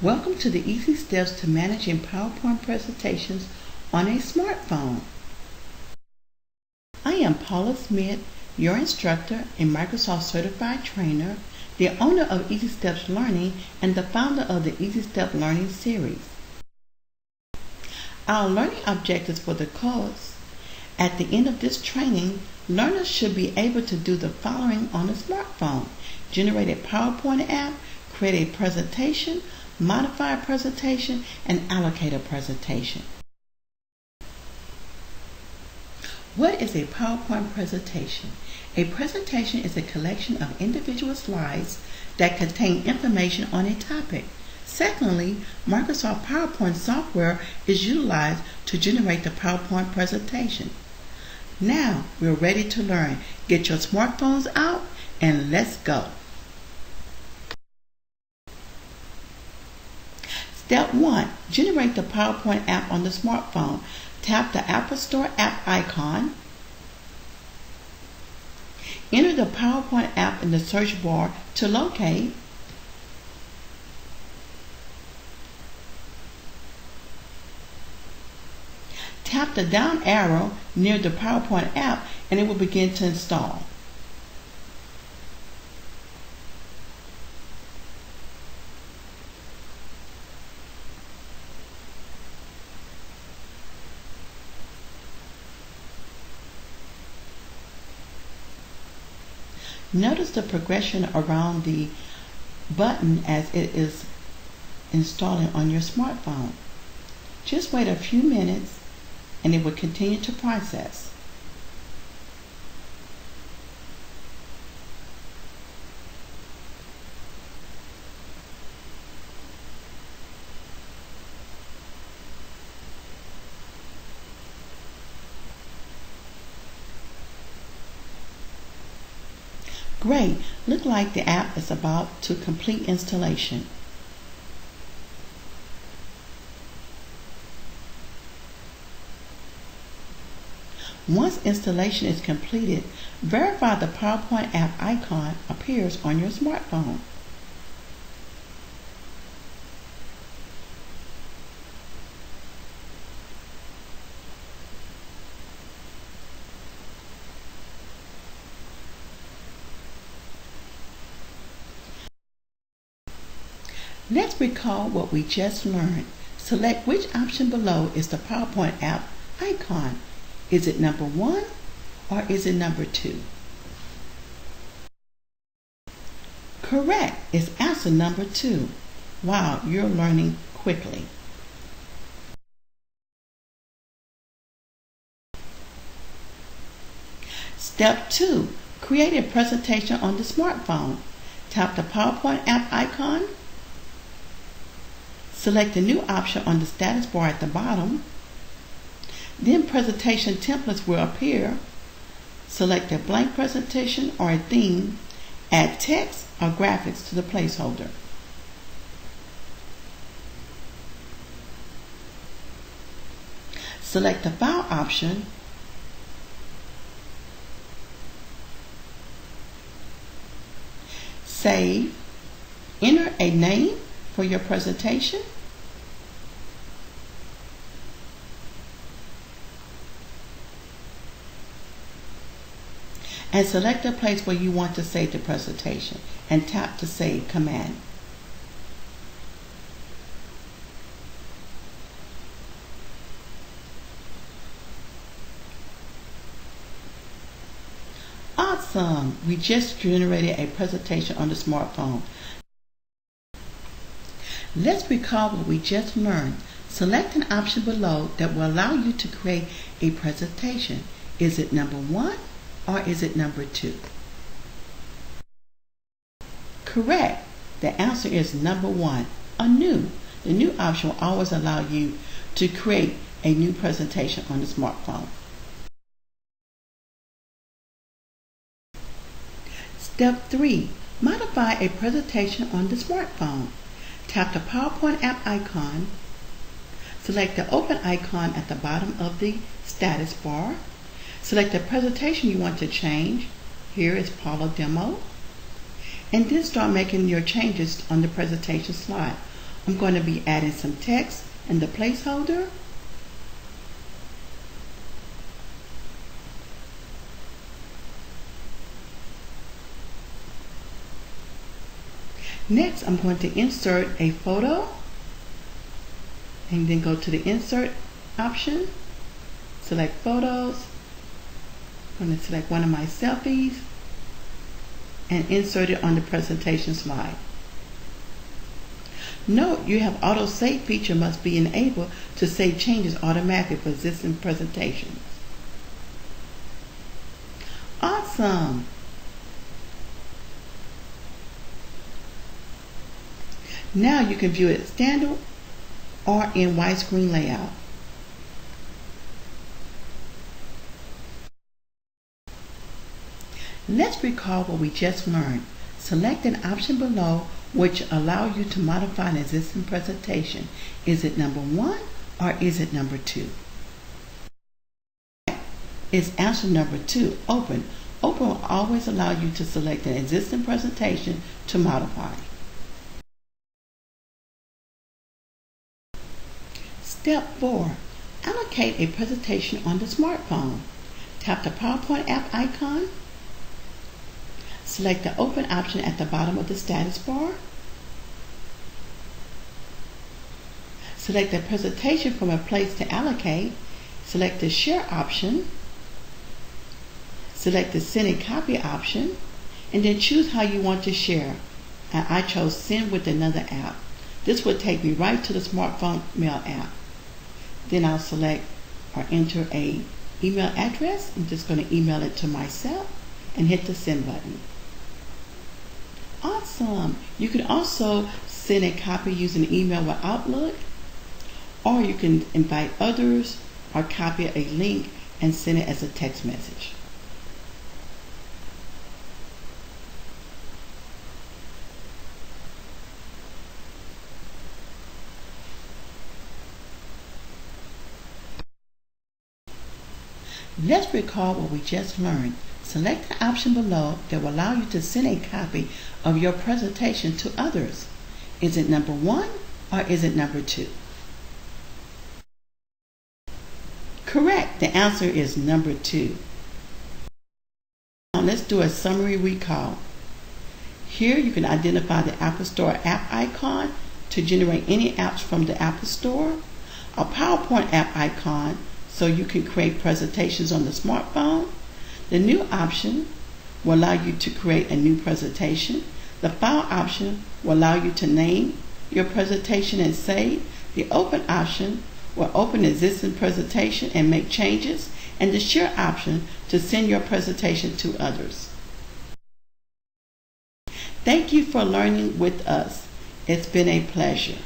Welcome to the easy steps to managing PowerPoint presentations on a smartphone. I am Paula Smith, your instructor and Microsoft Certified Trainer, the owner of Easy Steps Learning, and the founder of the Easy Step Learning series. Our learning objectives for the course: at the end of this training, learners should be able to do the following on a smartphone: generate a PowerPoint app, create a presentation, modify a presentation, and allocate a presentation. What is a PowerPoint presentation? A presentation is a collection of individual slides that contain information on a topic. Secondly, Microsoft PowerPoint software is utilized to generate the PowerPoint presentation. Now we're ready to learn. Get your smartphones out and let's go. Step 1. Generate the PowerPoint app on the smartphone. Tap the Apple Store app icon. Enter the PowerPoint app in the search bar to locate. Tap the down arrow near the PowerPoint app and it will begin to install. Notice the progression around the button as it is installing on your smartphone. Just wait a few minutes and it will continue to process. Great! Look like the app is about to complete installation. Once installation is completed, verify the PowerPoint app icon appears on your smartphone. Let's recall what we just learned. Select which option below is the PowerPoint app icon. Is it number 1 or is it number 2? Correct. It's answer number 2. Wow, you're learning quickly. Step 2. Create a presentation on the smartphone. Tap the PowerPoint app icon. Select the new option on the status bar at the bottom. Then presentation templates will appear. Select a blank presentation or a theme. Add text or graphics to the placeholder. Select the file option. Save. Enter a name for your presentation. And select the place where you want to save the presentation and tap the Save command. Awesome! We just generated a presentation on the smartphone. Let's recall what we just learned. Select an option below that will allow you to create a presentation. Is it number 1 or is it number 2? Correct. The answer is number 1, a new. The new option will always allow you to create a new presentation on the smartphone. Step 3. Modify a presentation on the smartphone. Tap the PowerPoint app icon. Select the Open icon at the bottom of the status bar. Select the presentation you want to change. Here is Paula Demo. And then start making your changes on the presentation slide. I'm going to be adding some text in the placeholder. Next, I'm going to insert a photo and then go to the insert option, select photos. I'm going to select one of my selfies and insert it on the presentation slide. Note you have auto save feature must be enabled to save changes automatically for existing presentations. Awesome! Now you can view it standard or in widescreen layout. Let's recall what we just learned. Select an option below which allows you to modify an existing presentation. Is it number 1 or is it number 2? It's answer number 2, open. Open will always allow you to select an existing presentation to modify. Step 4. Allocate a presentation on the smartphone. Tap the PowerPoint app icon. Select the Open option at the bottom of the status bar. Select the presentation from a place to allocate. Select the Share option. Select the Send a Copy option, and then choose how you want to share. And I chose Send with another app. This will take me right to the smartphone mail app. Then I'll select or enter a email address. I'm just going to email it to myself and hit the Send button. Awesome! You can also send a copy using email with Outlook, or you can invite others or copy a link and send it as a text message. Let's recall what we just learned. Select the option below that will allow you to send a copy of your presentation to others. Is it number 1 or is it number 2? Correct. The answer is number 2. Now let's do a summary recall. Here you can identify the Apple Store app icon to generate any apps from the Apple Store, a PowerPoint app icon so you can create presentations on the smartphone. The New option will allow you to create a new presentation. The File option will allow you to name your presentation and save. The Open option will open an existing presentation and make changes. And the Share option to send your presentation to others. Thank you for learning with us. It's been a pleasure.